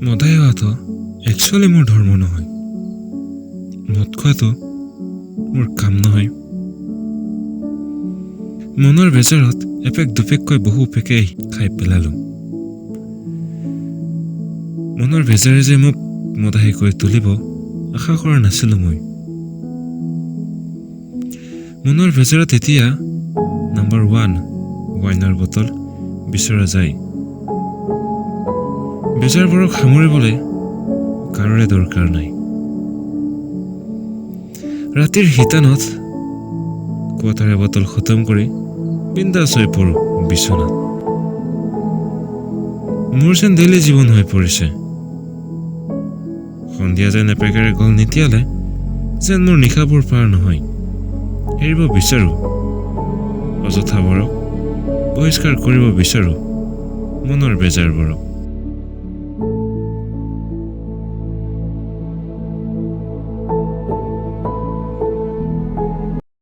মদাই হোৱাটো একচুৱেলি মোৰ ধৰ্ম নহয়। মদ খোৱাটো মোৰ কাম নহয়। মনৰ বেজাৰত এপেক দুপেককৈ বহু পেকেই খাই পেলালোঁ। মনৰ বেজাৰে যে মোক মদাহী কৰি তুলিব আশা কৰা নাছিলোঁ মই। মনৰ বেজাৰত এতিয়া নম্বৰ 1 ৱাইনৰ বটল বিচৰা যায়। বেজাৰবোৰক সামৰিবলৈ কাৰোৰে দৰকাৰ নাই। ৰাতিৰ শীতানত কোৱাটাৰে বটল খতম কৰি বিন্দাছ হৈ পৰোঁ বিচনাত। মোৰ যেন ডেইলি জীৱন হৈ পৰিছে। সন্ধিয়া যেন এপেকেৰে গল নিতিয়ালে যেন মোৰ নিশাবোৰ পাৰ নহয়। এৰিব বিচাৰোঁ অযথাবোৰক, বহিষ্কাৰ কৰিব বিচাৰোঁ মনৰ বেজাৰবোৰক।